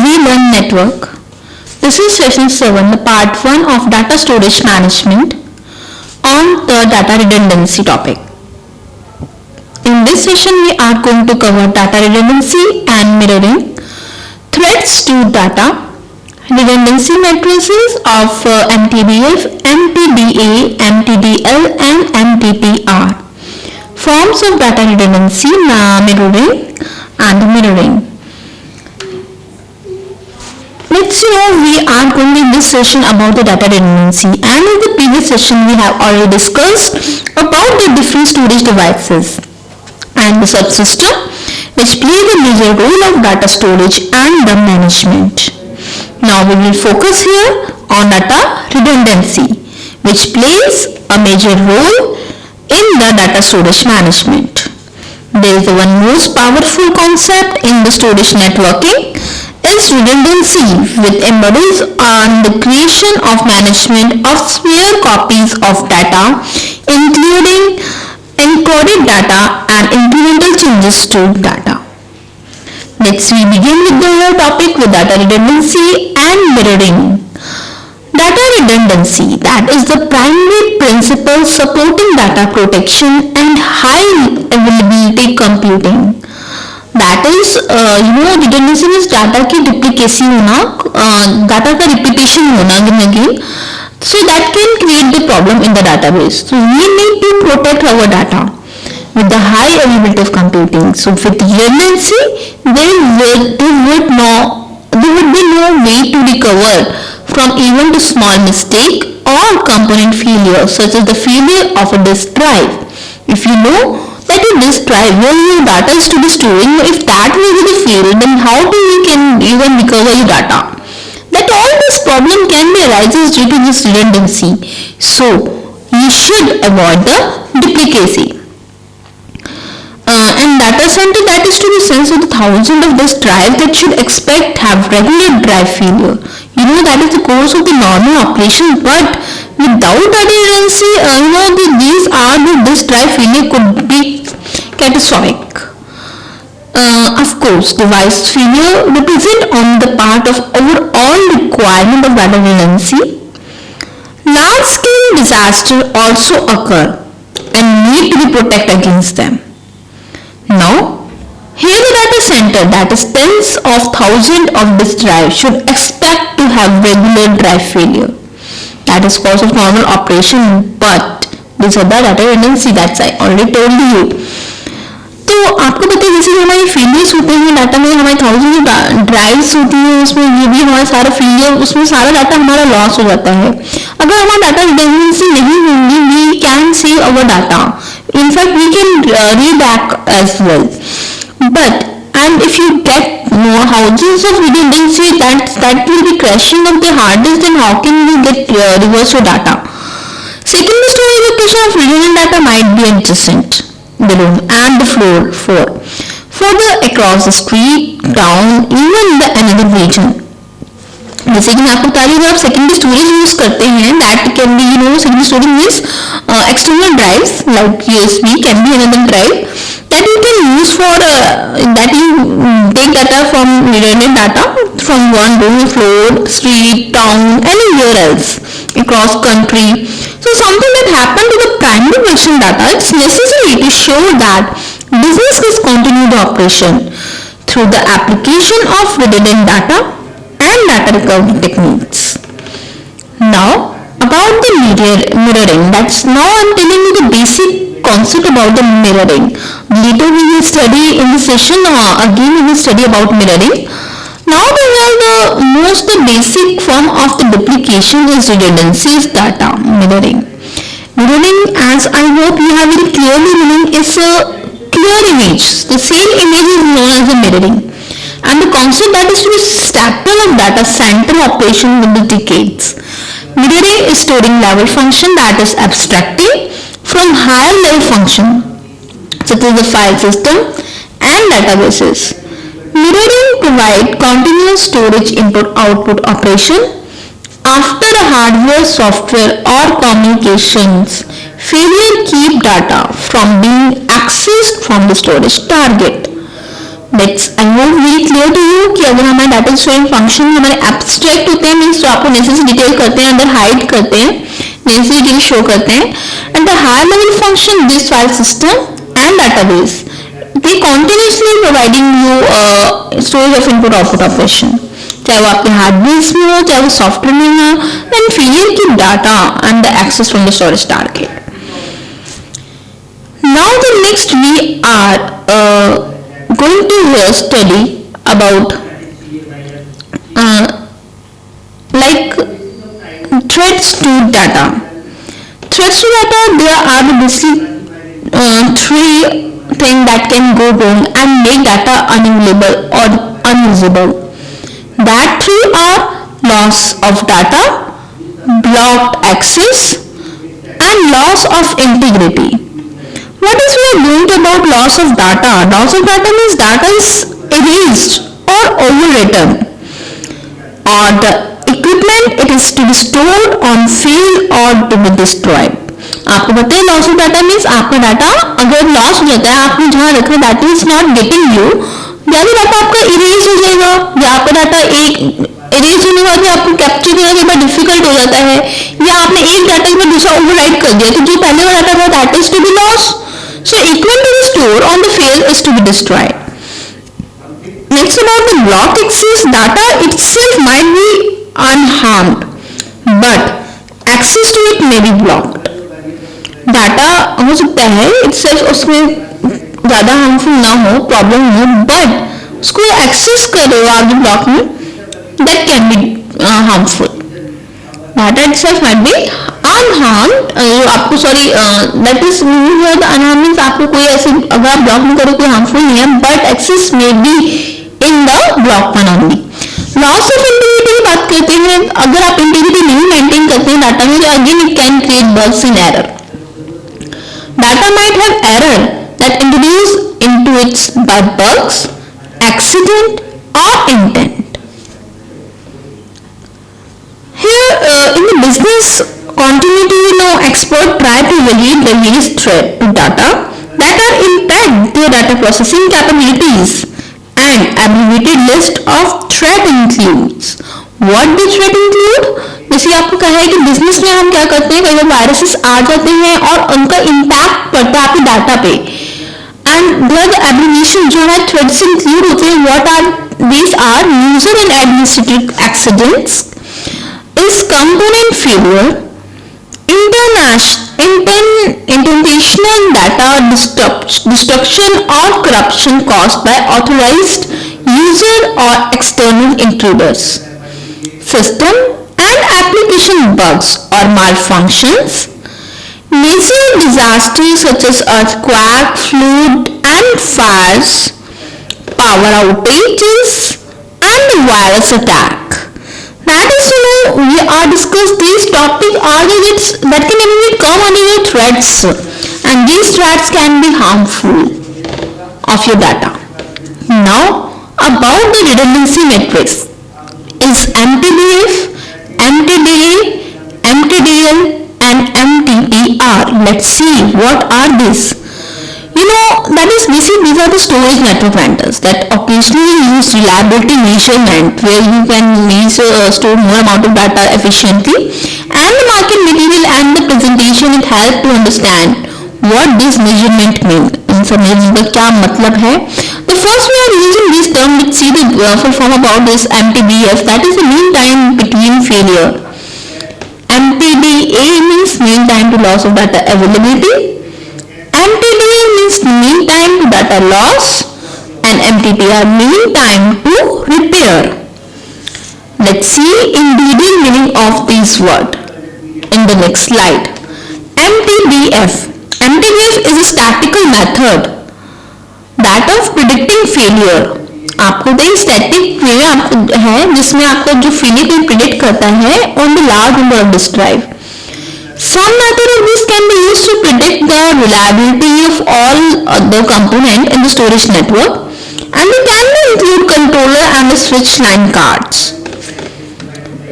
We Learn Network. This is session 7, the part 1 of data storage management on the data redundancy topic. In this session, we are going to cover data redundancy and mirroring, threats to data, redundancy matrices of MTBF, MTBA, MTDL and MTPR, forms of data redundancy, mirroring and mirroring. Let's we are going in this session about the data redundancy, and in the previous session we have already discussed about the different storage devices and the subsystem which play the major role of data storage and the management. Now we will focus here on data redundancy, which plays a major role in the data storage management. There is one most powerful concept in the storage networking is redundancy, which embodies on the creation of management of spare copies of data, including encoded data and incremental changes to data. Let's begin with the topic with data redundancy and mirroring. Data redundancy, that is the primary principle supporting data protection and high availability computing. That is, redundancy means data की duplicacy होना, data का repetition होना again, so that can create the problem in the database. So we need to protect our data with the high availability of computing. So with redundancy, there would be no way to recover from even the small mistake or component failure, such as the failure of a disk drive. If you know that a disk drive where your data is to be storing, if that will be the fail, then how do you can even recover your data? That all this problem can be arises due to this redundancy. So you should avoid the duplicacy. And data center that is to be sense with thousands of disk drive that should expect have regular drive failure. You know that is the course of the normal operation, but without data redundancy, these are the disk drive failure could be catastrophic. Of course, device failure represent on the part of overall requirement of data redundancy. Large-scale disaster also occur and need to be protected against them. Now, here the data center, that is tens of thousands of disk drive, should expect to have regular drive failure. That is cause of normal operation, but these are the data redundancy that I already told you. तो आपको पता है जैसे हमारे failures होते हैं data में, हमारे थाउजेंड ड्राइव्स होती हैं, उसमें ये भी हमारा सारा फेलियर, उसमें सारा डाटा हमारा लॉस हो जाता है. अगर हमारा डाटा रिडंडेंसी नहीं होगी, we can save our data. In fact, we can read back as well. But and if you get thousands of redundancy, that will be crashing of the hard disk, then how can we get reverse your data? Second, the storage location of redundant data might be adjacent below and the floor further across the street, town, even the another region. जैसे कि मैं आपको बता रही हूँ, आप secondary storage use करते हैं, that can be secondary storage means external drives like USB can be another drive that you can use for that you take data from redundant data from one room, floor, street, town, anywhere else across country. So something that happened to the primary version data, it's necessary to show that business is continue the operation through the application of redundant data and data recovery techniques. Now about the mirroring, that's now I'm telling you the basic concept about the mirroring. Later we will study in the session, again we will study about mirroring. Now the most basic form of the duplication is redundancy is data mirroring. Mirroring, as I hope you have very clearly meaning, is a clear image. The same image is known as a mirroring. And the concept that is to be staple of data center operation with the decades. Mirroring is storing level function that is abstracting from higher level function such as the file system and databases. Mirroring provide continuous storage input-output operation after a hardware, software or communications failure keep data from being accessed from the storage target. I hope very clear to you कि अगर हमारे data storing function हमारे abstract होते हैं means जो आपको necessary detail करते हैं, अंदर हाइड करते हैं, नेसेसरी डिटेल शो करते हैं, and the higher level function this file system and database they continuously providing you storage of input output operation, चाहे वो आपके हार्डवेयर में हो, चाहे वो सॉफ्टवेयर में हो, एंड फेलियर की data and the access from the storage target. Now the next we are going to study about like threats to data. Threats to data, there are basically three things that can go wrong and make data unavailable or unusable. That three are loss of data, blocked access, and loss of integrity. What is we are going about loss of data? Loss of data means data is erased or overwritten, or the equipment it is to be stored on fail or to be destroyed. आपको पता है loss of data means आपका data अगर loss हो जाता है, आपने जहाँ रखा data is not getting you, या तो डाटा आपका इरेज हो जाएगा, या आपका डाटा एक इरेज होने के बाद आपको कैप्चर करना कई बार डिफिकल्ट हो जाता है, या आपने एक डाटा के बाद दूसरा ओवरराइट कर दिया, तो जो पहले वाला डाटा था that is to be loss. So equipment to be stored on the fail is to be destroyed. Next, about the block access, data itself might be unharmed, but access to it may be blocked. Data हो सकता है itself उसमें ज़्यादा harmful ना हो, problem हो, but उसको access कर रहे हो आप जो ब्लॉक में, that can be harmful. Data itself might be unharmed. आपको sorry that is the unharm means आपको कोई ऐसे अगर आप ब्लॉक में करो कोई हार्मफुल नहीं है, but access may be in the block one only. Loss of integrity की बात करते हैं, अगर आप इंटीग्रिटी नहीं मेंटेन करते हैं डाटा में, तो again it can create bugs in error. Data might have error that introduce into its by bugs, accident और intent. Here in the business continuity, expert try to evaluate the various threat to data that are impact their data processing capabilities, and abbreviated list of threat includes. What the threat include? जैसे आपको कहा है कि business में हम क्या करते हैं, कई बार वायरसेस आ जाते हैं और उनका इम्पैक्ट पड़ता है आपके डाटा पे, एंड देयर द एब्रिविएशन जो है थ्रेड्स इंक्लूड होते हैं. What are these are user and administrative accidents, is component failure, intentional data destruction or corruption caused by authorized user or external intruders, system and application bugs or malfunctions, natural disasters such as earthquake, flood and fires, power outages and virus attack. That is, we are discussed these topics are that can even come under your threats, and these threats can be harmful of your data. Now about the redundancy metrics is MTBF, MTDA, MTDL and MTTR. Let's see what are these. That is basically these are the storage network vendors that occasionally use reliability measurement where you can store more amount of data efficiently, and the market material and the presentation it help to understand what this measurement mean. इनसे measurement का क्या मतलब है? The first we are using this term, let's see the full form about this MTBF, that is the mean time between failure. MTDA means mean time to loss of data availability. MTDA means mean time to data loss, and MTTR mean time to repair. Let's see in detail meaning of these words in the next slide. MTBF. MTBF is a statistical method that of predicting failure. आपको तो static वे है जिसमें आपको जो failure को predict करता है on the large number of disk drive. Some method of this can be used to predict the reliability of all the component in the storage network, and they can include controller and the switch line cards.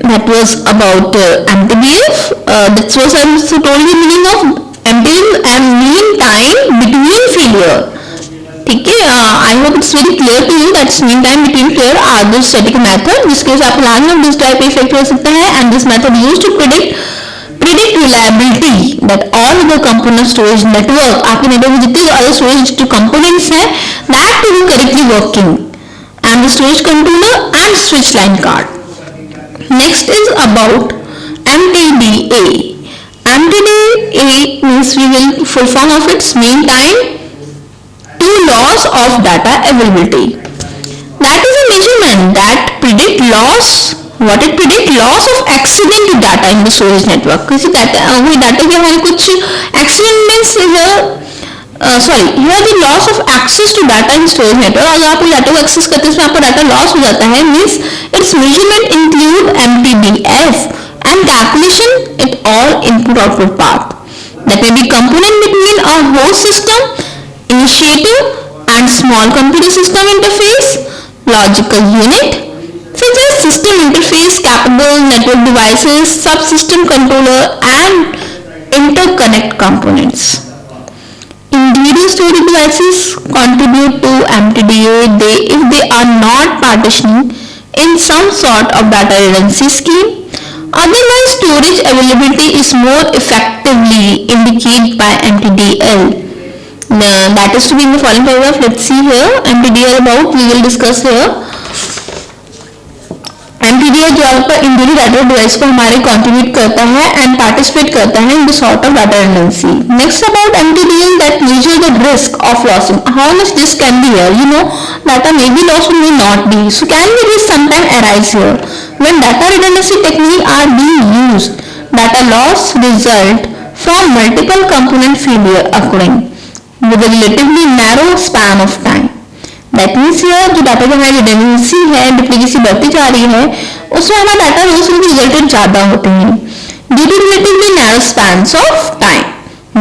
That was about MTBF. That was also told the meaning of MTBF and mean time between failure. ठीक है, I hope it's very clear to you that's mean time between pair are the static method जिसके वजह से आपको large of this type effect हो सकता है and this method used to predict reliability that all the component storage network आपके network में जितने other storage जो components हैं that to be correctly working and the storage controller and switch line card. Next is about MTDA. MTDA means we will full form of its mean time to loss of data availability. That is a measurement that predict loss. What it predict loss of accident data in the storage network. किसी data वही data के हमारे कुछ accident means here the loss of access to data in storage network. अगर आप data को access करते हैं उसमें आपका डाटा लॉस हो जाता है means its measurement include MTBF and calculation it all input output path that may be component between a host system, initiative and small computer system interface, logical unit such as system interface capable network devices, subsystem controller and interconnect components. Individual storage devices contribute to MTDA if they are not partitioning in some sort of data redundancy scheme. Otherwise, storage availability is more effectively indicated by MTDL. That is to be in the following paragraph. Let's see here MTDL about we will discuss here. MTDA जो आपका individual data device को हमारे contribute करता है and participate करता है in the sort of data redundancy. Next about MTDL that measure the risk of losing how much this can be here. You know data may be lost or may not be. So can be risk sometime arise here when data redundancy technique are being used. Data loss result from multiple component failure occurring with a relatively narrow span of time. That means here जो data की हमारी redundancy है duplicacy बढ़ती जा रही है उसमें हमारा डाटा लॉस के रिजल्टेंट ज्यादा होते हैं due to relatively narrow spans of time.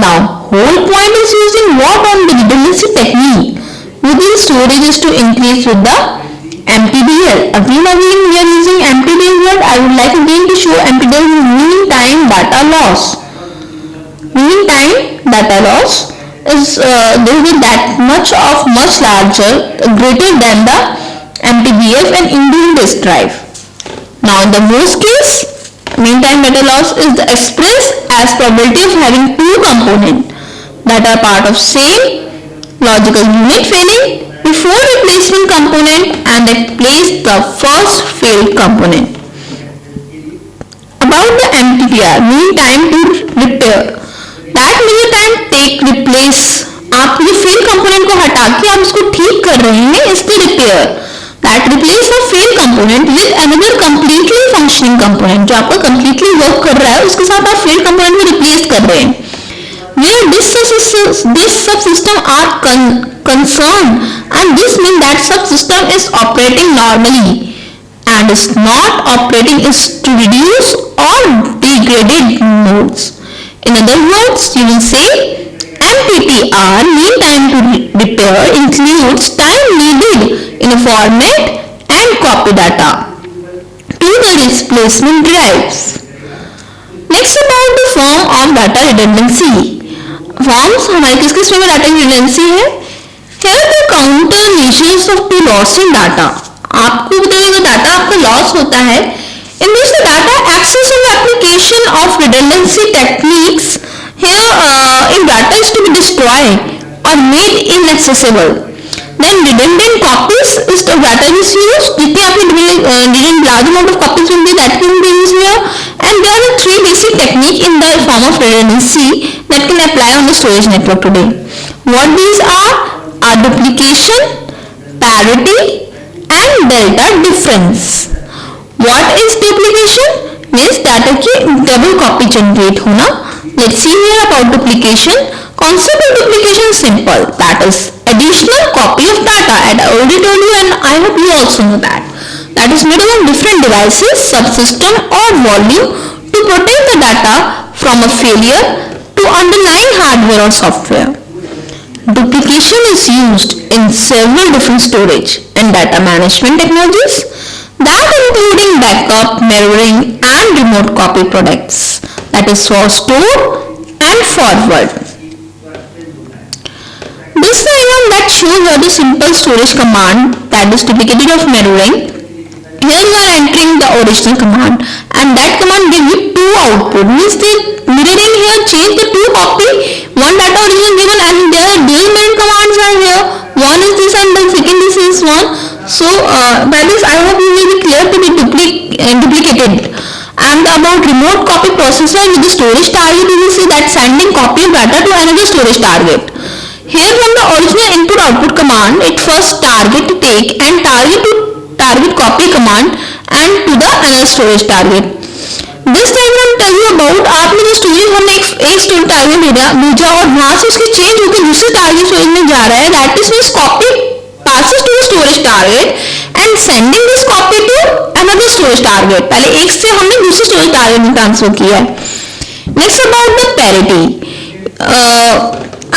Now whole point is using what on the redundancy technique within storage is to increase with the MTDL. Again we are using MTDL here. I would like again to show MTDL mean time data loss. Mean time data loss is there will be that much larger greater than the MTBF and Indian disk drive. Now in the most case mean time data loss is expressed as probability of having two components that are part of same logical unit failing before replacement component and replace the first failed component. About the MTTR mean time to repair that mean time take replace आप ये fail component को हटा के आप इसको ठीक कर रहे हैं इसको repair that replace a fail component with another completely functioning component जो आपका कंप्लीटली वर्क कर रहा है उसके साथ आप फेल कंपोनेंट को रिप्लेस कर रहे हैं where this subsystem are concerned and this means that subsystem is operating normally and is not operating is to reduce or degraded modes. In other words, you will say MTTR mean time to repair includes time needed in a format and copy data to the replacement drives. Next about the form of data redundancy. Forms हमारे किस किस में data redundancy है. Here the counter measures of to loss in data. आपको बताइएगा data आपका loss होता है in which the data access and application of redundancy techniques here if data is to be destroyed or made inaccessible then redundant copies is the data is used जितने आपने redundant large amount of copies will be that can be used here and there are three basic techniques in the form of redundancy that can apply on the storage network today. What these are duplication, parity and delta difference. What is duplication? Means data की double copy generate होना. Let's see here about duplication. Concept of duplication is simple. That is additional copy of data. And I already told you and I hope you also know that. That is made on different devices, subsystem or volume to protect the data from a failure to underlying hardware or software. Duplication is used in several different storage and data management technologies that including backup, mirroring and remote copy products that is for store and forward. This diagram that shows you the simple storage command that is duplicated of mirroring. Here you are entering the original command and that command gives you two output. Means the mirroring here change the two copy, one data original given and there are dual mirroring commands are here. One is this and the second is this one. So by this I hope you will be clear to be duplicated. And about remote copy processor with the storage target, you will see that sending copy of data to another storage target. Here from the original input output command, it first target to take and target to target copy command and to the another storage target. This diagram tells you about आपने जो storage हमने एक storage target भेजा और वहां से उसके change होकर दूसरे टारगेट स्टोरेज में जा रहा है. That is means copy passes to the storage target and sending this copy to another storage target. पहले एक से हमने दूसरे storage target में ट्रांसफर किया है. Next about the parity.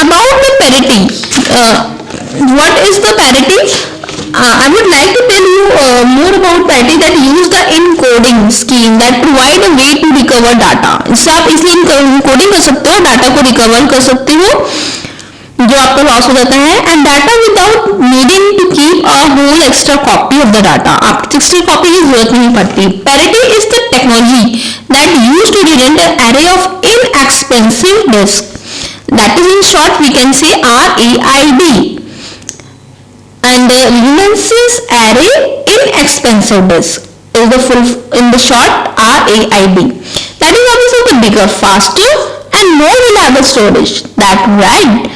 About the parity. What is the parity? I would like to tell you more about parity that use the encoding scheme that provide a way to recover data. इससे आप इसलिए encoding कर सकते हो, data को recover कर सकते हो जो आपका लॉस हो जाता है and data without needing to keep a whole extra copy of the data. आपको extra copy की जरूरत नहीं पड़ती. Parity is the technology that used to redundant an array of inexpensive disk. That is in short we can say RAID. And the redundancies array inexpensive disk is the full in the short RAID. That is obviously the bigger, faster and more reliable storage. That right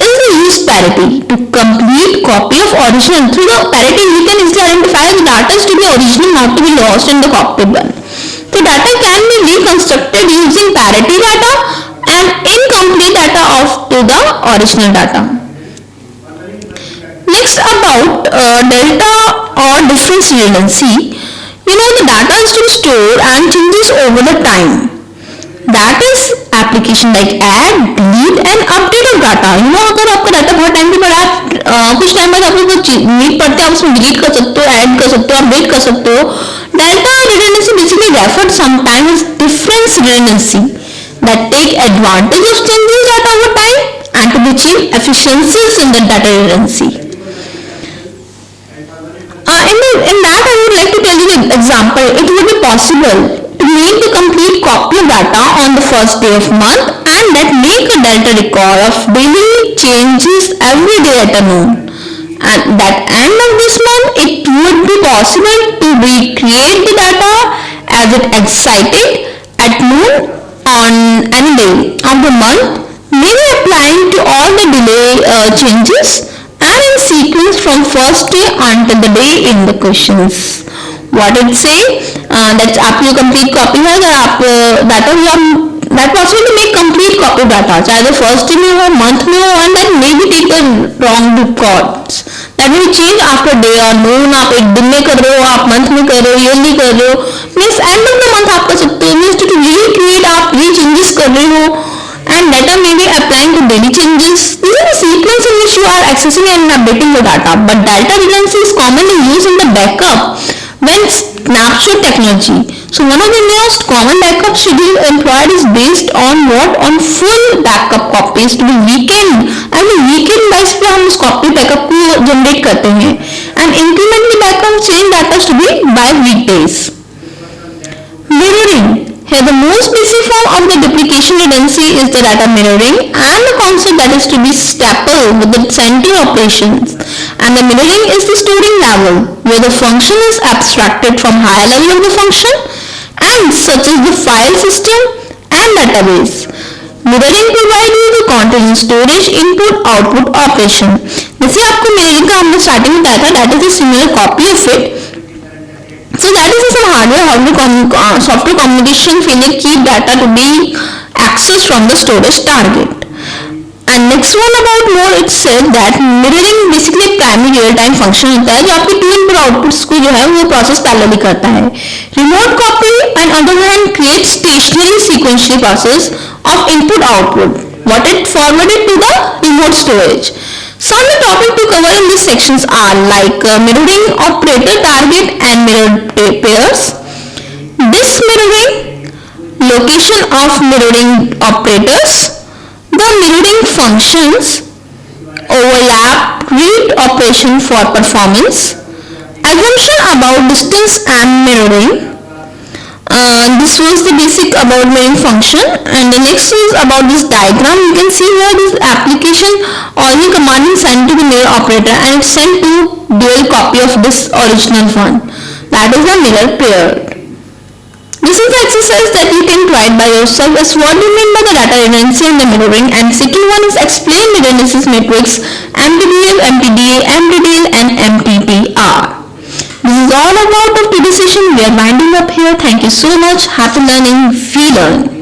is the use parity to complete copy of original. Through the parity we can easily identify the data is to be original, not to be lost in the copied one. So data can be reconstructed using parity data and incomplete data of to the original data. Next about delta or difference redundancy. You know the data is to be stored and changes over the time. That is application like add, delete and update of data. You know अगर आपका data बहुत time के बाद कुछ time बाद आपको कुछ need पड़ता है आप उसमें डिलीट कर सकते हो, ऐड कर सकते हो, अपडेट कर सकते हो. Delta redundancy basically referred sometimes difference redundancy that take advantage of changing data over time and to achieve efficiencies in the data redundancy. In that I would like to tell you an example. It would be possible to make the complete copy of data on the first day of month and that make a delta record of daily changes every day at a noon. And that end of this month it would be possible to recreate the data as it excited at noon on any day of the month, maybe applying to all the delay changes and in sequence from first day until the day in the questions. What it say that आपकी जो complete copy है अगर आप data that possible to make complete copy of data चाहे तो first day में हो, month में हो and then maybe take the wrong records that will change after day or noon. आप एक दिन में कर रहे हो, आप month में कर रहे हो, yearly कर रहे हो, means end of the month आप कर सकते हो, means to recreate आप ये changes कर रहे हो and data may be applying to daily changes. These are the sequence in which you are accessing and updating the data. But data redundancy is commonly used in the backup when snapshot technology. So one of the most common backup schedule employed is based on what? On full backup copies to be weekend. And weekend wise पे हम उस copy backup को generate करते हैं. And incrementally backup change data to be by weekdays. Mirroring. Here the most basic form of the duplication redundancy is the data mirroring and the concept that is to be staple with the sending operations. And the mirroring is the storing level where the function is abstracted from higher level of the function and such as the file system and database. Mirroring provides you the continuous storage input output operation. जैसे आपको mirroring का हमने starting में बताया था, that is a similar copy of it. So that is some hardware, software communication failure keep data to be accessed from the storage target. And next one about more it said that mirroring basically primary real time function होता है जो आपके two input outputs को जो है वो process parallelly करता है. Remote copy on other hand creates stationary sequential process of input output what it forwarded to the remote storage. Some of the topics to cover in these sections are like mirroring operator target and mirror pairs, disk mirroring, location of mirroring operators, the mirroring functions, overlap read operation for performance, assumption about distance and mirroring. This was the basic about mirroring function, and the next is about this diagram. You can see here this application only command is sent to the mirror operator and it's sent to dual copy of this original one, that is the mirror pair. This is the exercise that you can try it by yourself as what do you mean by the data redundancy and the mirroring, and second one is explain redundancy matrix, MTDL, MTDA, MTDL and MTTR. This is all about of today's session. We are winding up here. Thank you so much. Happy learning. We learn.